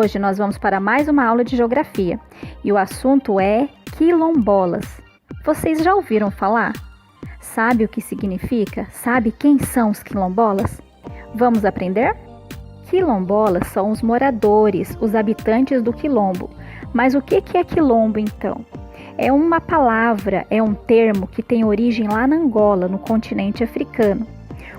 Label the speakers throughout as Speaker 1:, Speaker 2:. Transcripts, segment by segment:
Speaker 1: Hoje nós vamos para mais uma aula de geografia e o assunto é quilombolas. Vocês já ouviram falar? Sabe o que significa? Sabe quem são os quilombolas? Vamos aprender? Quilombolas são os moradores, os habitantes do quilombo. Mas o que é quilombo então? É uma palavra, é um termo que tem origem lá na Angola, no continente africano.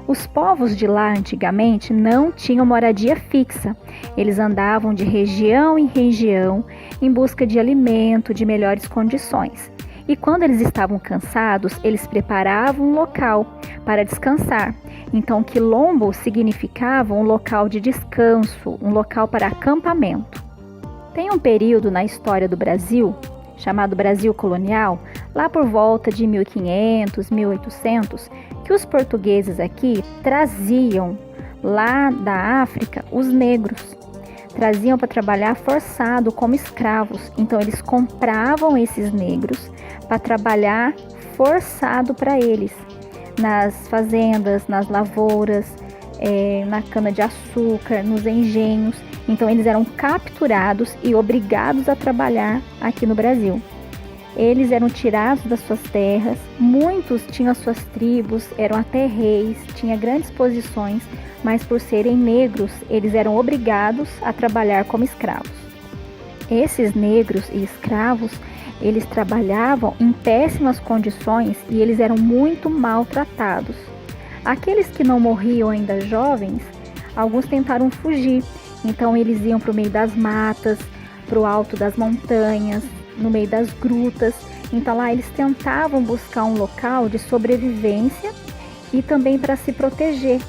Speaker 1: Os povos de lá antigamente não tinham moradia fixa. Eles andavam de região em região em busca de alimento, de melhores condições. E quando eles estavam cansados, eles preparavam um local para descansar. Então, quilombo significava um local de descanso, um local para acampamento. Tem um período na história do Brasil, chamado Brasil colonial, lá por volta de 1500, 1800, que os portugueses aqui traziam lá da África os negros. Traziam para trabalhar forçado como escravos. Então eles compravam esses negros para trabalhar forçado para eles, nas fazendas, nas lavouras, na cana-de-açúcar, nos engenhos. Então eles eram capturados e obrigados a trabalhar aqui no Brasil. Eles eram tirados das suas terras, muitos tinham suas tribos, eram até reis, tinham grandes posições, mas por serem negros, eles eram obrigados a trabalhar como escravos. Esses negros e escravos, eles trabalhavam em péssimas condições e eles eram muito maltratados. Aqueles que não morriam ainda jovens, alguns tentaram fugir, então eles iam para o meio das matas, para o alto das montanhas, no meio das grutas. Então lá eles tentavam buscar um local de sobrevivência e também para se proteger.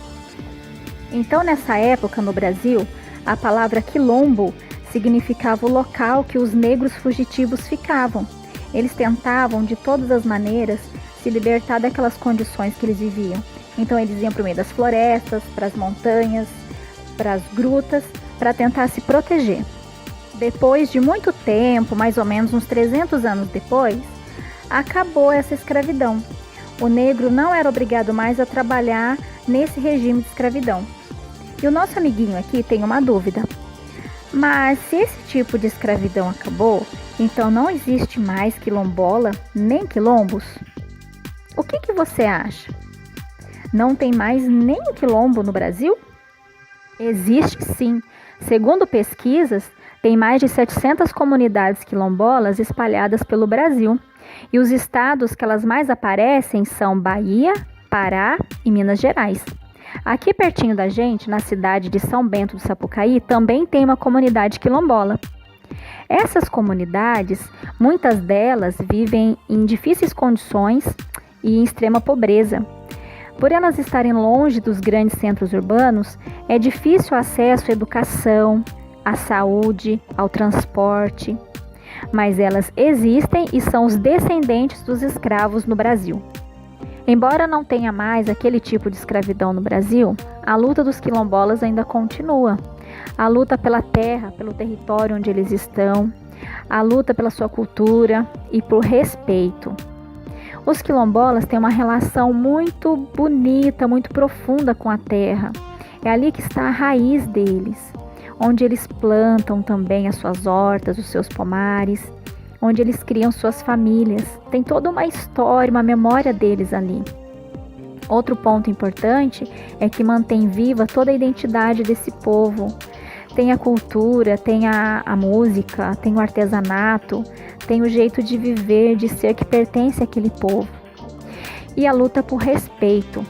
Speaker 1: Então nessa época no Brasil, a palavra quilombo significava o local que os negros fugitivos ficavam. Eles tentavam de todas as maneiras se libertar daquelas condições que eles viviam. Então eles iam para o meio das florestas, para as montanhas, para as grutas, para tentar se proteger. Depois de muito tempo, mais ou menos uns 300 anos depois, acabou essa escravidão. O negro não era obrigado mais a trabalhar nesse regime de escravidão. E o nosso amiguinho aqui tem uma dúvida. Mas se esse tipo de escravidão acabou, então não existe mais quilombola nem quilombos? O que você acha? Não tem mais nem quilombo no Brasil? Existe sim. Segundo pesquisas, tem mais de 700 comunidades quilombolas espalhadas pelo Brasil. E os estados que elas mais aparecem são Bahia, Pará e Minas Gerais. Aqui pertinho da gente, na cidade de São Bento do Sapucaí, também tem uma comunidade quilombola. Essas comunidades, muitas delas vivem em difíceis condições e em extrema pobreza. Por elas estarem longe dos grandes centros urbanos, é difícil o acesso à educação, à saúde, ao transporte. Mas elas existem e são os descendentes dos escravos no Brasil. Embora não tenha mais aquele tipo de escravidão no Brasil, a luta dos quilombolas ainda continua. A luta pela terra, pelo território onde eles estão, a luta pela sua cultura e por respeito. Os quilombolas têm uma relação muito bonita, muito profunda com a terra. É ali que está a raiz deles, onde eles plantam também as suas hortas, os seus pomares, onde eles criam suas famílias. Tem toda uma história, uma memória deles ali. Outro ponto importante é que mantém viva toda a identidade desse povo. Tem a cultura, tem a música, tem o artesanato, tem o jeito de viver, de ser que pertence àquele povo. E a luta por respeito.